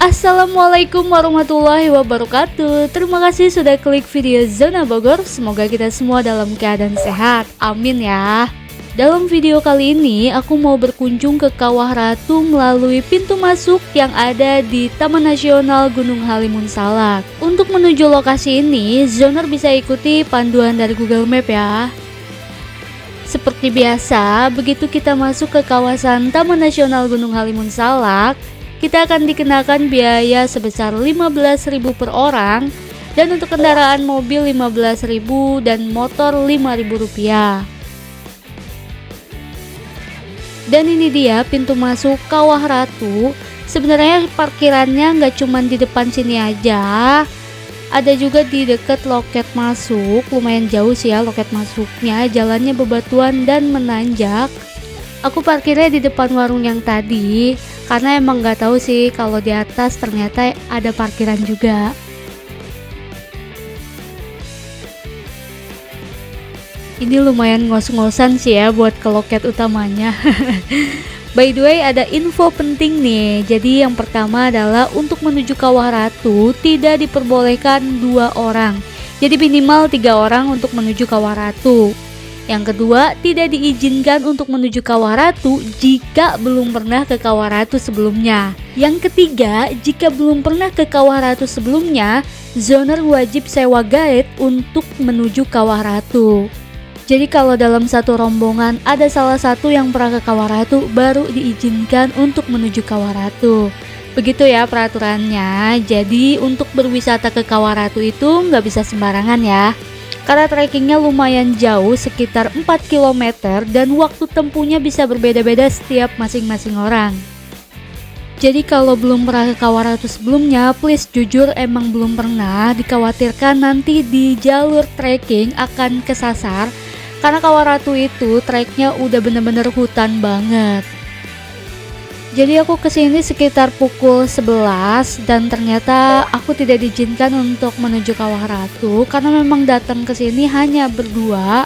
Assalamualaikum warahmatullahi wabarakatuh. Terima kasih sudah klik video Zona Bogor. Semoga kita semua dalam keadaan sehat. Amin ya. Dalam video kali ini aku mau berkunjung ke Kawah Ratu melalui pintu masuk yang ada di Taman Nasional Gunung Halimun Salak. Untuk menuju lokasi ini, Zoner bisa ikuti panduan dari Google Map ya. Seperti biasa, begitu kita masuk ke kawasan Taman Nasional Gunung Halimun Salak, kita akan dikenakan biaya sebesar 15.000 per orang, dan untuk kendaraan mobil 15.000 dan motor 5.000 rupiah. Dan ini dia pintu masuk Kawah Ratu. Sebenarnya parkirannya nggak cuma di depan sini aja, ada juga di dekat loket masuk. Lumayan jauh sih ya loket masuknya, jalannya bebatuan dan menanjak. Aku parkirnya di depan warung yang tadi, karena emang nggak tahu sih kalau di atas ternyata ada parkiran juga. Ini lumayan ngos-ngosan sih ya buat ke loket utamanya. By the way, ada info penting nih. Jadi yang pertama adalah untuk menuju Kawah Ratu tidak diperbolehkan 2 orang. Jadi minimal 3 orang untuk menuju Kawah Ratu. Yang kedua, tidak diizinkan untuk menuju Kawah Ratu jika belum pernah ke Kawah Ratu sebelumnya. Yang ketiga, jika belum pernah ke Kawah Ratu sebelumnya, Zoner wajib sewa guide untuk menuju Kawah Ratu. Jadi kalau dalam satu rombongan ada salah satu yang pernah ke Kawah Ratu, baru diizinkan untuk menuju Kawah Ratu. Begitu ya peraturannya. Jadi untuk berwisata ke Kawah Ratu itu nggak bisa sembarangan ya. Karena trekkingnya lumayan jauh, sekitar 4 km, dan waktu tempuhnya bisa berbeda-beda setiap masing-masing orang. Jadi kalau belum pernah ke Kawah Ratu sebelumnya, please jujur emang belum pernah, dikhawatirkan nanti di jalur trekking akan kesasar. Karena Kawah Ratu itu treknya udah bener-bener hutan banget. Jadi aku kesini sekitar pukul 11 dan ternyata aku tidak diizinkan untuk menuju Kawah Ratu karena memang datang ke sini hanya berdua.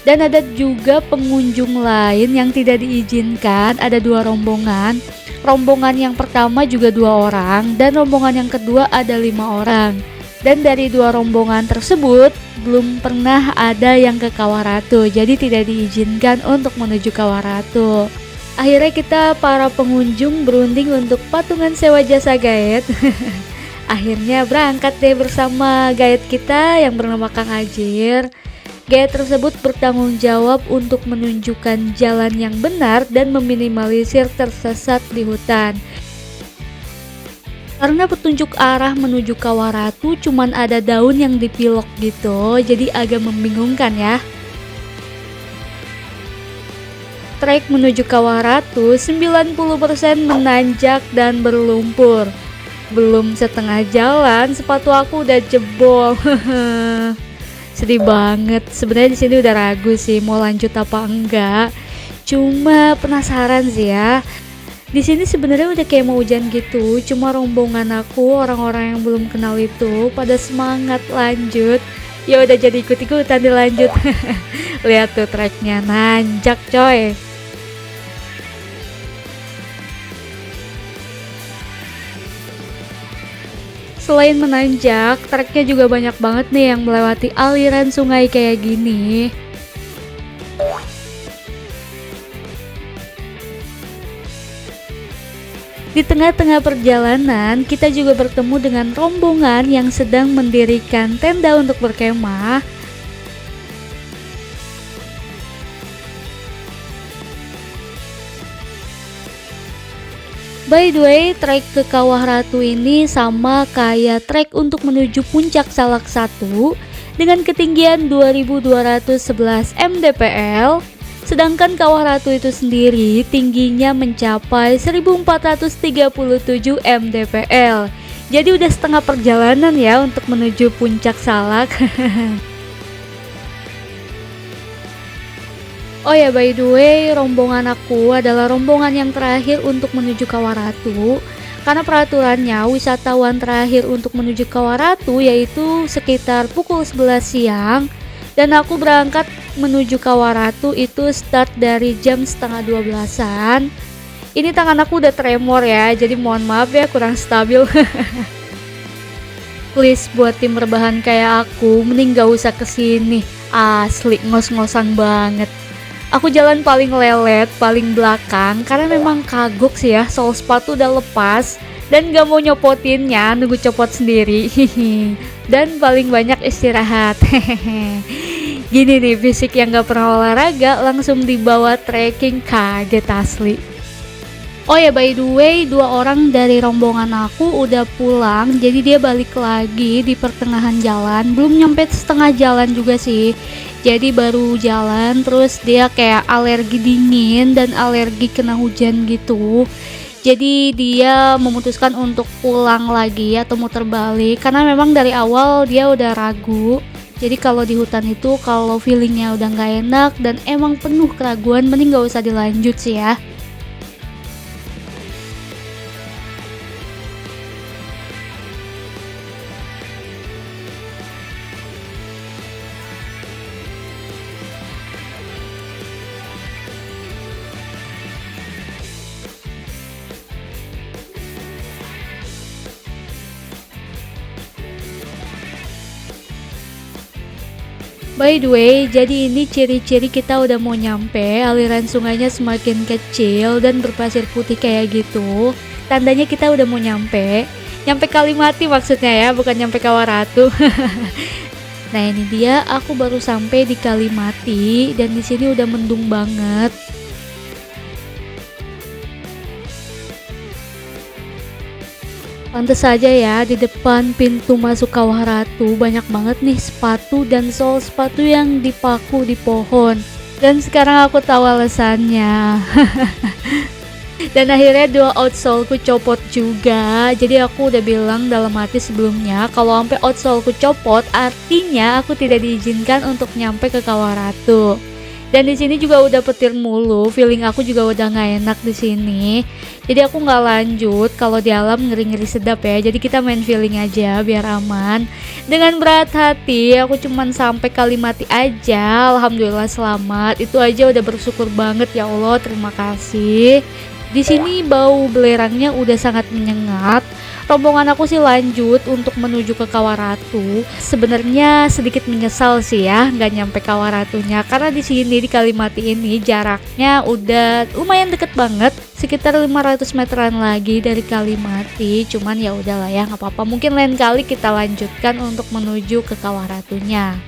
Dan ada juga pengunjung lain yang tidak diizinkan, ada 2 rombongan. Rombongan yang pertama juga 2 orang dan rombongan yang kedua ada 5 orang. Dan dari 2 rombongan tersebut belum pernah ada yang ke Kawah Ratu, jadi tidak diizinkan untuk menuju Kawah Ratu. Akhirnya kita para pengunjung berunding untuk patungan sewa jasa guide. Akhirnya berangkat deh bersama guide kita yang bernama Kang Ajir. Guide tersebut bertanggung jawab untuk menunjukkan jalan yang benar dan meminimalisir tersesat di hutan. Karena petunjuk arah menuju Kawah Ratu cuman ada daun yang dipilok gitu, jadi agak membingungkan ya. Trek menuju Kawah Ratu 90% menanjak dan berlumpur. Belum setengah jalan sepatu aku udah jebol. Sedih banget. Sebenarnya di sini udah ragu sih mau lanjut apa enggak. Cuma penasaran sih ya. Di sini sebenarnya udah kayak mau hujan gitu. Cuma rombongan aku, orang-orang yang belum kenal itu pada semangat lanjut. Ya udah jadi ikut-ikutan dilanjut. Lihat tuh treknya nanjak coy. Selain menanjak, treknya juga banyak banget nih yang melewati aliran sungai kayak gini. Di tengah-tengah perjalanan, kita juga bertemu dengan rombongan yang sedang mendirikan tenda untuk berkemah. By the way, trek ke Kawah Ratu ini sama kayak trek untuk menuju puncak Salak 1 dengan ketinggian 2211 mdpl, sedangkan Kawah Ratu itu sendiri tingginya mencapai 1437 mdpl. Jadi udah setengah perjalanan ya untuk menuju puncak Salak. Oh ya, by the way, rombongan aku adalah rombongan yang terakhir untuk menuju Kawah Ratu. Karena peraturannya wisatawan terakhir untuk menuju Kawah Ratu yaitu sekitar pukul 11 siang. Dan aku berangkat menuju Kawah Ratu itu start dari jam setengah 12-an. Ini tangan aku udah tremor ya, jadi mohon maaf ya kurang stabil. Please buat tim rebahan kayak aku, mending gak usah kesini. Asli ngos-ngosan banget. Aku jalan paling lelet, paling belakang, karena memang kagok sih ya, sol sepatu udah lepas. Dan gak mau nyopotinnya, nunggu copot sendiri. Dan paling banyak istirahat. Gini nih, fisik yang gak pernah olahraga langsung dibawa trekking, kaget asli. Oh ya, by the way, 2 orang dari rombongan aku udah pulang, jadi dia balik lagi di pertengahan jalan, belum nyampe setengah jalan juga sih. Jadi baru jalan, terus dia kayak alergi dingin dan alergi kena hujan gitu. Jadi dia memutuskan untuk pulang lagi atau muter balik, karena memang dari awal dia udah ragu. Jadi kalau di hutan itu kalau feelingnya udah nggak enak dan emang penuh keraguan, mending nggak usah dilanjut sih ya. By the way, jadi ini ciri-ciri kita udah mau nyampe, aliran sungainya semakin kecil dan berpasir putih kayak gitu. Tandanya kita udah mau nyampe. Nyampe Kalimati maksudnya ya, bukan nyampe Kawaratu. Nah, ini dia, aku baru sampai di Kalimati dan di sini udah mendung banget. Pantes saja ya, di depan pintu masuk Kawah Ratu banyak banget nih sepatu dan sol sepatu yang dipaku di pohon. Dan sekarang aku tahu alasannya. Dan akhirnya 2 outsole-ku copot juga. Jadi aku udah bilang dalam hati sebelumnya, kalau sampai outsole-ku copot artinya aku tidak diizinkan untuk nyampe ke Kawah Ratu. Dan di sini juga udah petir mulu, feeling aku juga udah nggak enak di sini. Jadi aku nggak lanjut, kalau di alam ngeri-ngeri sedap ya. Jadi kita main feeling aja biar aman. Dengan berat hati, aku cuman sampai Kalimati aja. Alhamdulillah selamat. Itu aja udah bersyukur banget ya Allah. Terima kasih. Di sini bau belerangnya udah sangat menyengat. Rombongan aku sih lanjut untuk menuju ke Kawah Ratu. Sebenarnya sedikit menyesal sih ya nggak nyampe Kawah Ratunya, karena di sini di Kalimati ini jaraknya udah lumayan deket banget, sekitar 500 meteran lagi dari Kalimati. Cuman ya udahlah ya, nggak apa-apa. Mungkin lain kali kita lanjutkan untuk menuju ke Kawah Ratunya.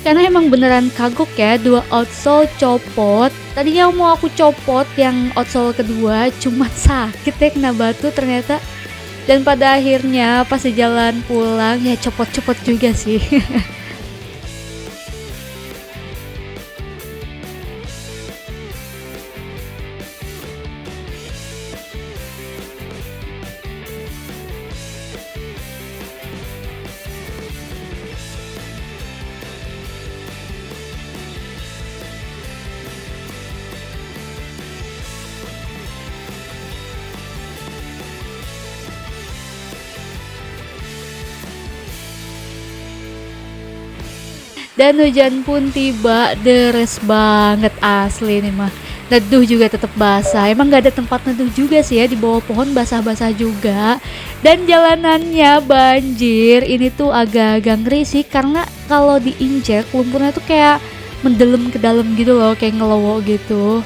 Karena emang beneran kagok ya, 2 outsole copot. Tadinya mau aku copot yang outsole kedua, cuma sakit ya kena batu ternyata. Dan pada akhirnya pas di jalan pulang ya copot-copot juga sih. Dan hujan pun tiba, deres banget asli nih mah. Neduh juga tetap basah. Emang gak ada tempat neduh juga sih ya, di bawah pohon basah-basah juga. Dan jalanannya banjir. Ini tuh agak-agak ngeri sih, karena kalau diinjek lumpurnya tuh kayak mendelem ke dalam gitu loh, kayak ngelowo gitu.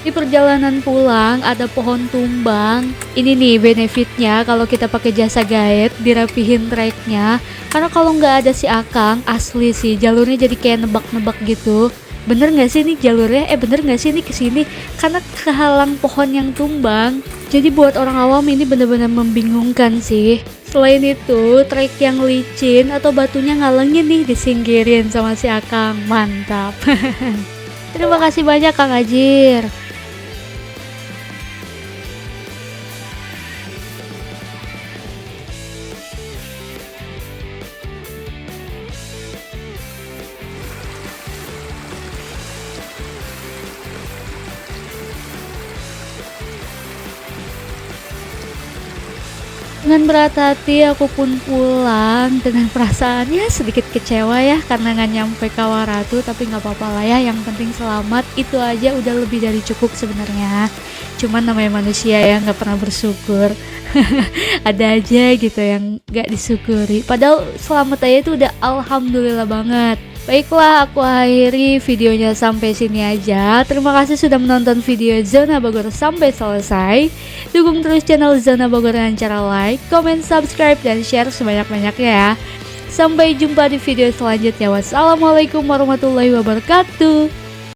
Di perjalanan pulang ada pohon tumbang. Ini nih benefitnya kalau kita pakai jasa guide, dirapihin treknya. Karena kalau nggak ada si Akang, asli sih jalurnya jadi kayak nebak-nebak gitu. Bener nggak sih nih jalurnya? Bener nggak sih nih kesini? Karena kehalang pohon yang tumbang. Jadi buat orang awam ini bener-bener membingungkan sih. Selain itu, trek yang licin atau batunya ngalengin nih disingkirin sama si Akang. Mantap. Terima kasih banyak Kang Ajir. Dengan berat hati aku pun pulang dengan perasaan ya sedikit kecewa ya karena nggak nyampe Kawah Ratu, tapi nggak apa-apa lah ya, yang penting selamat, itu aja udah lebih dari cukup sebenarnya. Cuman namanya manusia ya, nggak pernah bersyukur. Ada aja gitu yang nggak disyukuri. Padahal selamat aja itu udah alhamdulillah banget. Baiklah, aku akhiri videonya sampai sini aja. Terima kasih sudah menonton video Zona Bogor sampai selesai. Dukung terus channel Zona Bogor dengan cara like, comment, subscribe, dan share sebanyak-banyaknya ya. Sampai jumpa di video selanjutnya. Wassalamualaikum warahmatullahi wabarakatuh.